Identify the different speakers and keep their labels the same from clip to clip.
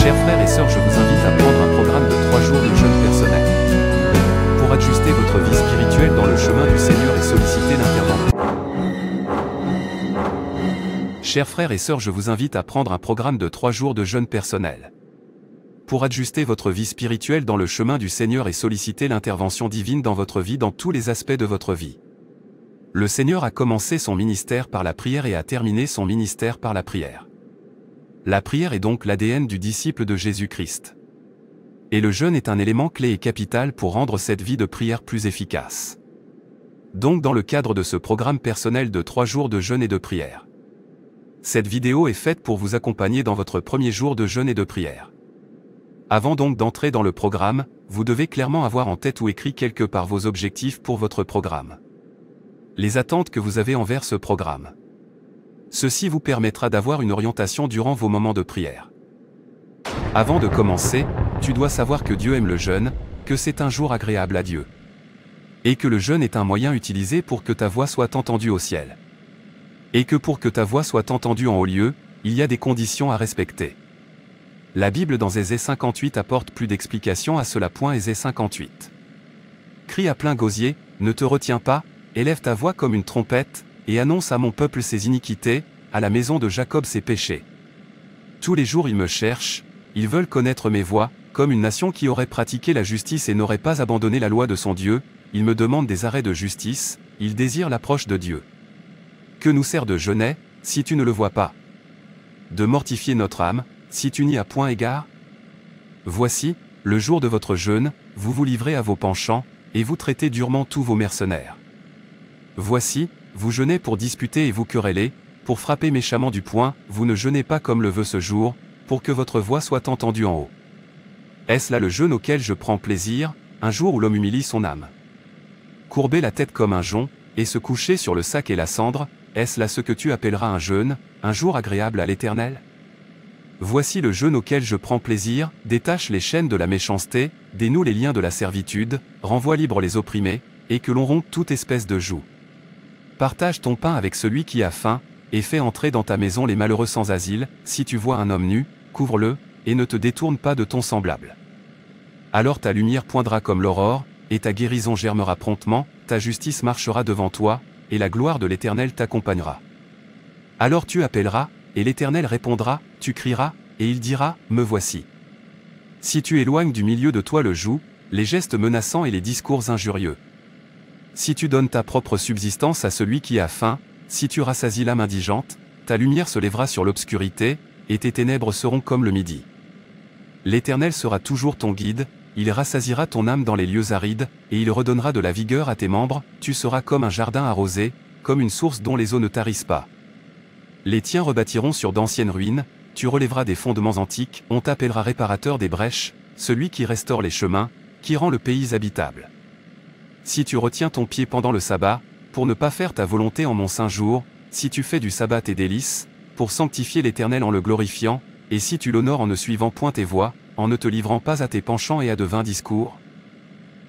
Speaker 1: Chers frères et sœurs, je vous invite à prendre un programme de 3 jours de jeûne personnel. Pour ajuster votre vie spirituelle dans le chemin du Seigneur et solliciter l'intervention. Chers frères et sœurs, je vous invite à prendre un programme de 3 jours de jeûne personnel. Pour ajuster votre vie spirituelle dans le chemin du Seigneur et solliciter l'intervention divine dans votre vie dans tous les aspects de votre vie. Le Seigneur a commencé son ministère par la prière et a terminé son ministère par la prière. La prière est donc l'ADN du disciple de Jésus-Christ. Et le jeûne est un élément clé et capital pour rendre cette vie de prière plus efficace. Donc dans le cadre de ce programme personnel de 3 jours de jeûne et de prière. Cette vidéo est faite pour vous accompagner dans votre premier jour de jeûne et de prière. Avant donc d'entrer dans le programme, vous devez clairement avoir en tête ou écrit quelque part vos objectifs pour votre programme. Les attentes que vous avez envers ce programme. Ceci vous permettra d'avoir une orientation durant vos moments de prière. Avant de commencer, tu dois savoir que Dieu aime le jeûne, que c'est un jour agréable à Dieu. Et que le jeûne est un moyen utilisé pour que ta voix soit entendue au ciel. Et que pour que ta voix soit entendue en haut lieu, il y a des conditions à respecter. La Bible dans Ésée 58 apporte plus d'explications à cela. Ésée 58. Crie à plein gosier, ne te retiens pas, élève ta voix comme une trompette, et annonce à mon peuple ses iniquités, à la maison de Jacob ses péchés. Tous les jours ils me cherchent, ils veulent connaître mes voies, comme une nation qui aurait pratiqué la justice et n'aurait pas abandonné la loi de son Dieu, ils me demandent des arrêts de justice, ils désirent l'approche de Dieu. Que nous sert de jeûner, si tu ne le vois pas? De mortifier notre âme, si tu n'y as point égard? Voici, le jour de votre jeûne, vous vous livrez à vos penchants, et vous traitez durement tous vos mercenaires. Voici, vous jeûnez pour disputer et vous quereller, pour frapper méchamment du poing, vous ne jeûnez pas comme le veut ce jour, pour que votre voix soit entendue en haut. Est-ce là le jeûne auquel je prends plaisir, un jour où l'homme humilie son âme? Courber la tête comme un jonc, et se coucher sur le sac et la cendre, est-ce là ce que tu appelleras un jeûne, un jour agréable à l'Éternel? Voici le jeûne auquel je prends plaisir, détache les chaînes de la méchanceté, dénoue les liens de la servitude, renvoie libre les opprimés, et que l'on rompe toute espèce de joug. Partage ton pain avec celui qui a faim, et fais entrer dans ta maison les malheureux sans asile, si tu vois un homme nu, couvre-le, et ne te détourne pas de ton semblable. Alors ta lumière poindra comme l'aurore, et ta guérison germera promptement, ta justice marchera devant toi, et la gloire de l'Éternel t'accompagnera. Alors tu appelleras, et l'Éternel répondra, tu crieras, et il dira, me voici. Si tu éloignes du milieu de toi le joug, les gestes menaçants et les discours injurieux. Si tu donnes ta propre subsistance à celui qui a faim, si tu rassasies l'âme indigente, ta lumière se lèvera sur l'obscurité, et tes ténèbres seront comme le midi. L'Éternel sera toujours ton guide, il rassasiera ton âme dans les lieux arides, et il redonnera de la vigueur à tes membres, tu seras comme un jardin arrosé, comme une source dont les eaux ne tarissent pas. Les tiens rebâtiront sur d'anciennes ruines, tu relèveras des fondements antiques, on t'appellera réparateur des brèches, celui qui restaure les chemins, qui rend le pays habitable. Si tu retiens ton pied pendant le sabbat, pour ne pas faire ta volonté en mon saint jour, si tu fais du sabbat tes délices, pour sanctifier l'Éternel en le glorifiant, et si tu l'honores en ne suivant point tes voies, en ne te livrant pas à tes penchants et à de vains discours,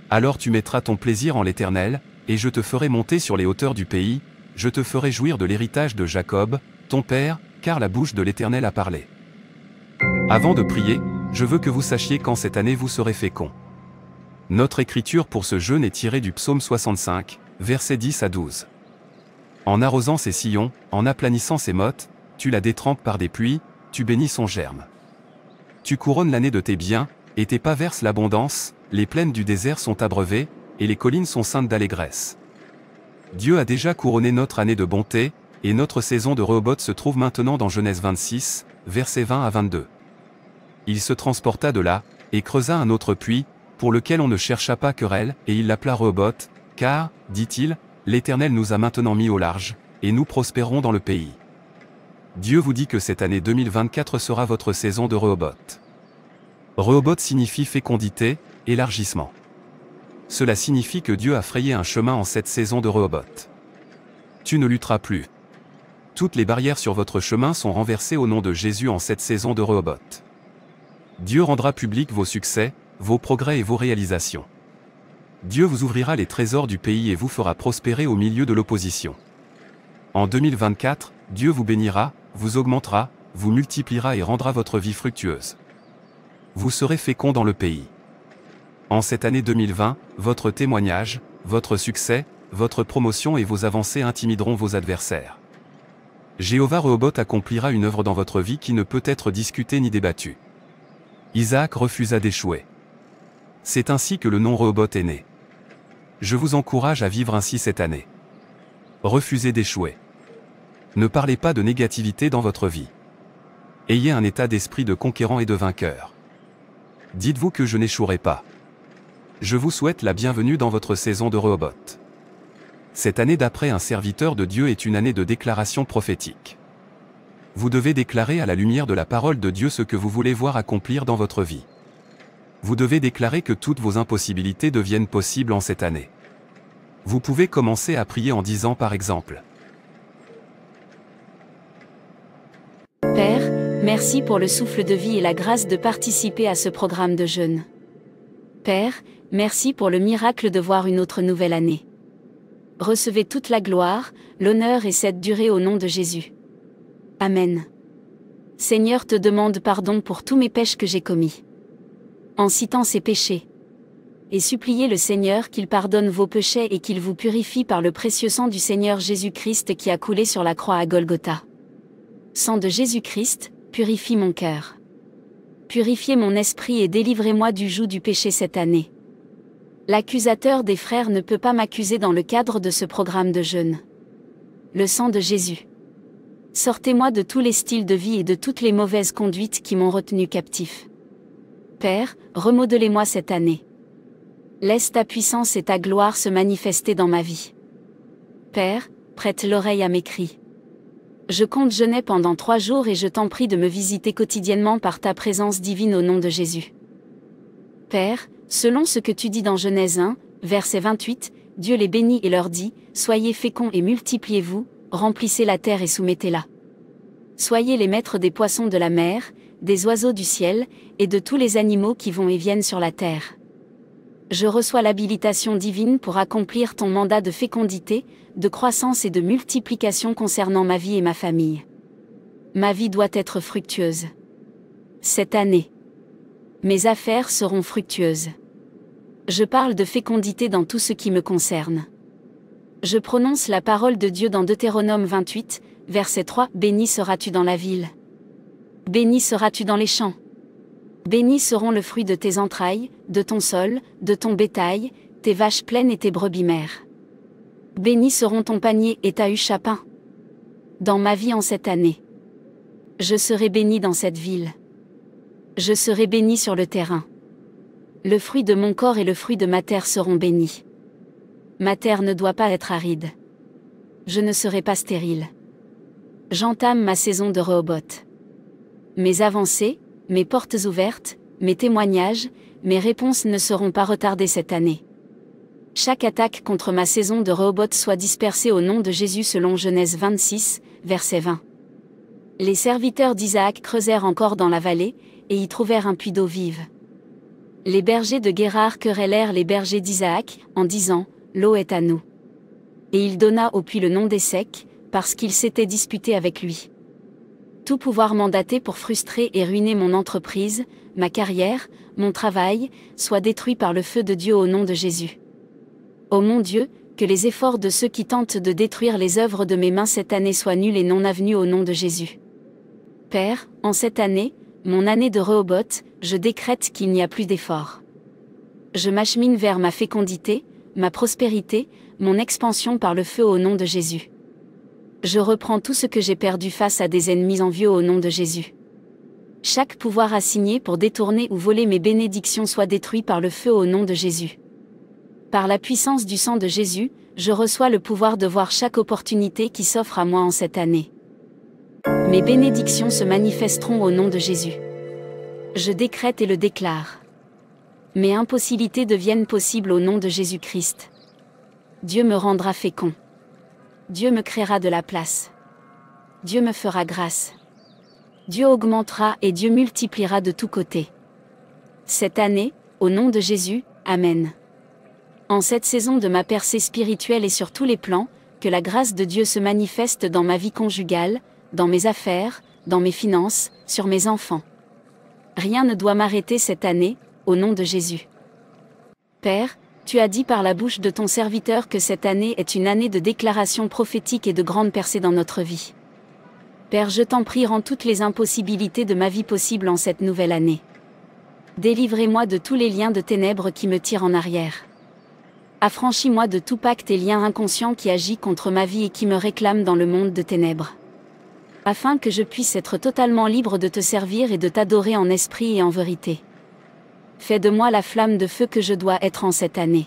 Speaker 1: alors tu mettras ton plaisir en l'Éternel, et je te ferai monter sur les hauteurs du pays, je te ferai jouir de l'héritage de Jacob, ton père, car la bouche de l'Éternel a parlé. Avant de prier, je veux que vous sachiez qu'en cette année vous serez féconds. Notre écriture pour ce jeûne est tirée du psaume 65, versets 10 à 12. En arrosant ses sillons, en aplanissant ses mottes, tu la détrempes par des pluies, tu bénis son germe. Tu couronnes l'année de tes biens, et tes pas versent l'abondance, les plaines du désert sont abreuvées, et les collines sont ceintes d'allégresse. Dieu a déjà couronné notre année de bonté, et notre saison de Rehoboth se trouve maintenant dans Genèse 26, versets 20 à 22. Il se transporta de là, et creusa un autre puits, pour lequel on ne chercha pas querelle, et il l'appela Rehoboth, car, dit-il, l'Éternel nous a maintenant mis au large, et nous prospérons dans le pays. Dieu vous dit que cette année 2024 sera votre saison de Rehoboth. Rehoboth signifie fécondité, élargissement. Cela signifie que Dieu a frayé un chemin en cette saison de Rehoboth. Tu ne lutteras plus. Toutes les barrières sur votre chemin sont renversées au nom de Jésus en cette saison de Rehoboth. Dieu rendra public vos succès, vos progrès et vos réalisations. Dieu vous ouvrira les trésors du pays et vous fera prospérer au milieu de l'opposition. En 2024, Dieu vous bénira, vous augmentera, vous multipliera et rendra votre vie fructueuse. Vous serez fécond dans le pays. En cette année 2020, votre témoignage, votre succès, votre promotion et vos avancées intimideront vos adversaires. Jéhovah Rehoboth accomplira une œuvre dans votre vie qui ne peut être discutée ni débattue. Isaac refusa d'échouer. C'est ainsi que le nom Rehoboth est né. Je vous encourage à vivre ainsi cette année. Refusez d'échouer. Ne parlez pas de négativité dans votre vie. Ayez un état d'esprit de conquérant et de vainqueur. Dites-vous que je n'échouerai pas. Je vous souhaite la bienvenue dans votre saison de Rehoboth. Cette année d'après un serviteur de Dieu est une année de déclaration prophétique. Vous devez déclarer à la lumière de la parole de Dieu ce que vous voulez voir accomplir dans votre vie. Vous devez déclarer que toutes vos impossibilités deviennent possibles en cette année. Vous pouvez commencer à prier en disant par exemple:
Speaker 2: Père, merci pour le souffle de vie et la grâce de participer à ce programme de jeûne. Père, merci pour le miracle de voir une autre nouvelle année. Recevez toute la gloire, l'honneur et cette durée au nom de Jésus. Amen. Seigneur, te demande pardon pour tous mes péchés que j'ai commis. En citant ces péchés. Et suppliez le Seigneur qu'il pardonne vos péchés et qu'il vous purifie par le précieux sang du Seigneur Jésus-Christ qui a coulé sur la croix à Golgotha. Sang de Jésus-Christ, purifie mon cœur. Purifiez mon esprit et délivrez-moi du joug du péché cette année. L'accusateur des frères ne peut pas m'accuser dans le cadre de ce programme de jeûne. Le sang de Jésus. Sortez-moi de tous les styles de vie et de toutes les mauvaises conduites qui m'ont retenu captif. Père, remodelez-moi cette année. Laisse ta puissance et ta gloire se manifester dans ma vie. Père, prête l'oreille à mes cris. Je compte jeûner pendant 3 jours et je t'en prie de me visiter quotidiennement par ta présence divine au nom de Jésus. Père, selon ce que tu dis dans Genèse 1, verset 28, Dieu les bénit et leur dit, « Soyez féconds et multipliez-vous, remplissez la terre et soumettez-la. Soyez les maîtres des poissons de la mer, des oiseaux du ciel, et de tous les animaux qui vont et viennent sur la terre. » Je reçois l'habilitation divine pour accomplir ton mandat de fécondité, de croissance et de multiplication concernant ma vie et ma famille. Ma vie doit être fructueuse. Cette année, mes affaires seront fructueuses. Je parle de fécondité dans tout ce qui me concerne. Je prononce la parole de Dieu dans Deutéronome 28, verset 3, « Béni seras-tu dans la ville. Béni seras-tu dans les champs. Bénis seront le fruit de tes entrailles, de ton sol, de ton bétail, tes vaches pleines et tes brebis mères. Bénis seront ton panier et ta huche à pain. Dans ma vie en cette année, je serai béni dans cette ville. Je serai béni sur le terrain. Le fruit de mon corps et le fruit de ma terre seront bénis. Ma terre ne doit pas être aride. Je ne serai pas stérile. J'entame ma saison de Rehoboth. Mes avancées, mes portes ouvertes, mes témoignages, mes réponses ne seront pas retardées cette année. Chaque attaque contre ma saison de Rehoboth soit dispersée au nom de Jésus selon Genèse 26, verset 20. Les serviteurs d'Isaac creusèrent encore dans la vallée, et y trouvèrent un puits d'eau vive. Les bergers de Guérar querellèrent les bergers d'Isaac, en disant, « L'eau est à nous. » Et il donna au puits le nom d'Essek, parce qu'ils s'étaient disputés avec lui. Tout pouvoir mandaté pour frustrer et ruiner mon entreprise, ma carrière, mon travail, soit détruit par le feu de Dieu au nom de Jésus. Ô mon Dieu, que les efforts de ceux qui tentent de détruire les œuvres de mes mains cette année soient nuls et non avenus au nom de Jésus. Père, en cette année, mon année de Rehoboth, je décrète qu'il n'y a plus d'efforts. Je m'achemine vers ma fécondité, ma prospérité, mon expansion par le feu au nom de Jésus. Je reprends tout ce que j'ai perdu face à des ennemis envieux au nom de Jésus. Chaque pouvoir assigné pour détourner ou voler mes bénédictions soit détruit par le feu au nom de Jésus. Par la puissance du sang de Jésus, je reçois le pouvoir de voir chaque opportunité qui s'offre à moi en cette année. Mes bénédictions se manifesteront au nom de Jésus. Je décrète et le déclare. Mes impossibilités deviennent possibles au nom de Jésus-Christ. Dieu me rendra fécond. Dieu me créera de la place. Dieu me fera grâce. Dieu augmentera et Dieu multipliera de tous côtés. Cette année, au nom de Jésus, Amen. En cette saison de ma percée spirituelle et sur tous les plans, que la grâce de Dieu se manifeste dans ma vie conjugale, dans mes affaires, dans mes finances, sur mes enfants. Rien ne doit m'arrêter cette année, au nom de Jésus. Père, tu as dit par la bouche de ton serviteur que cette année est une année de déclaration prophétique et de grandes percées dans notre vie. Père, je t'en prie, rends toutes les impossibilités de ma vie possibles en cette nouvelle année. Délivrez-moi de tous les liens de ténèbres qui me tirent en arrière. Affranchis-moi de tout pacte et lien inconscient qui agit contre ma vie et qui me réclame dans le monde de ténèbres. Afin que je puisse être totalement libre de te servir et de t'adorer en esprit et en vérité. Fais de moi la flamme de feu que je dois être en cette année.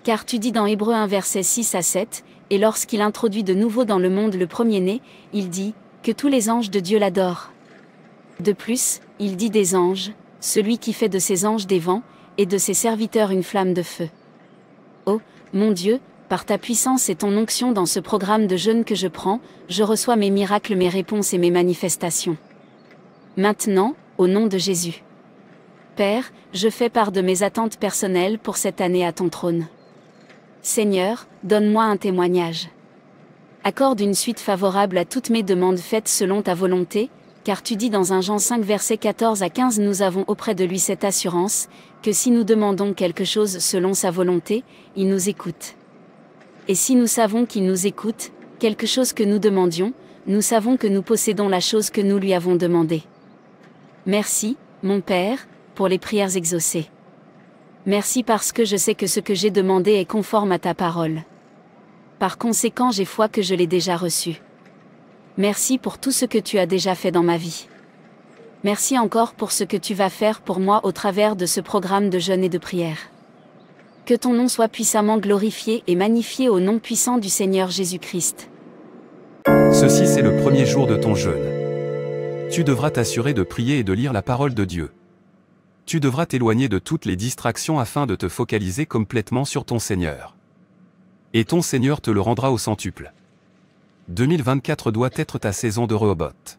Speaker 2: Car tu dis dans Hébreux 1 versets 6 à 7, et lorsqu'il introduit de nouveau dans le monde le premier-né, il dit, que tous les anges de Dieu l'adorent. De plus, il dit des anges, celui qui fait de ses anges des vents, et de ses serviteurs une flamme de feu. Oh, mon Dieu, par ta puissance et ton onction dans ce programme de jeûne que je prends, je reçois mes miracles, mes réponses et mes manifestations. Maintenant, au nom de Jésus. Père, je fais part de mes attentes personnelles pour cette année à ton trône. Seigneur, donne-moi un témoignage. Accorde une suite favorable à toutes mes demandes faites selon ta volonté, car tu dis dans 1 Jean 5 versets 14 à 15 nous avons auprès de lui cette assurance, que si nous demandons quelque chose selon sa volonté, il nous écoute. Et si nous savons qu'il nous écoute, quelque chose que nous demandions, nous savons que nous possédons la chose que nous lui avons demandée. Merci, mon Père, pour les prières exaucées. Merci parce que je sais que ce que j'ai demandé est conforme à ta parole. Par conséquent, j'ai foi que je l'ai déjà reçu. Merci pour tout ce que tu as déjà fait dans ma vie. Merci encore pour ce que tu vas faire pour moi au travers de ce programme de jeûne et de prière. Que ton nom soit puissamment glorifié et magnifié au nom puissant du Seigneur Jésus-Christ.
Speaker 1: Ceci c'est le premier jour de ton jeûne. Tu devras t'assurer de prier et de lire la parole de Dieu. Tu devras t'éloigner de toutes les distractions afin de te focaliser complètement sur ton Seigneur. Et ton Seigneur te le rendra au centuple. 2024 doit être ta saison de Rehoboth.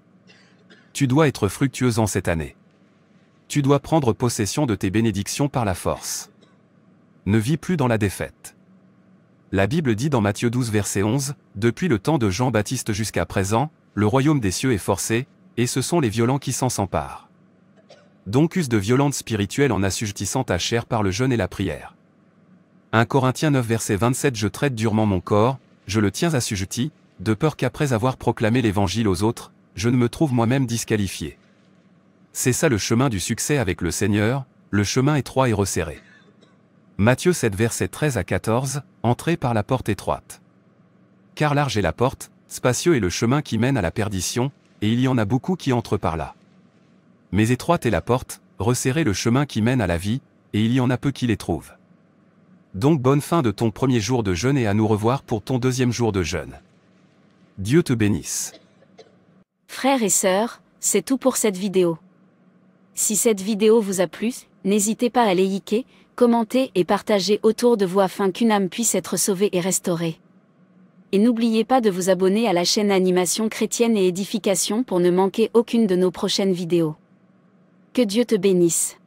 Speaker 1: Tu dois être fructueuse en cette année. Tu dois prendre possession de tes bénédictions par la force. Ne vis plus dans la défaite. La Bible dit dans Matthieu 12 verset 11, « Depuis le temps de Jean-Baptiste jusqu'à présent, le royaume des cieux est forcé, et ce sont les violents qui s'en s'emparent. » Donc use de violentes spirituelles en assujettissant ta chair par le jeûne et la prière. 1 Corinthiens 9 verset 27 « Je traite durement mon corps, je le tiens assujetti, de peur qu'après avoir proclamé l'évangile aux autres, je ne me trouve moi-même disqualifié. » C'est ça le chemin du succès avec le Seigneur, le chemin étroit et resserré. Matthieu 7 verset 13 à 14, « Entrez par la porte étroite. Car large est la porte, spacieux est le chemin qui mène à la perdition, et il y en a beaucoup qui entrent par là. Mais étroite est la porte, resserré le chemin qui mène à la vie, et il y en a peu qui les trouvent. » Donc bonne fin de ton premier jour de jeûne et à nous revoir pour ton deuxième jour de jeûne. Dieu te bénisse.
Speaker 2: Frères et sœurs, c'est tout pour cette vidéo. Si cette vidéo vous a plu, n'hésitez pas à liker, commenter et partager autour de vous afin qu'une âme puisse être sauvée et restaurée. Et n'oubliez pas de vous abonner à la chaîne Animation Chrétienne et Édification pour ne manquer aucune de nos prochaines vidéos. Que Dieu te bénisse.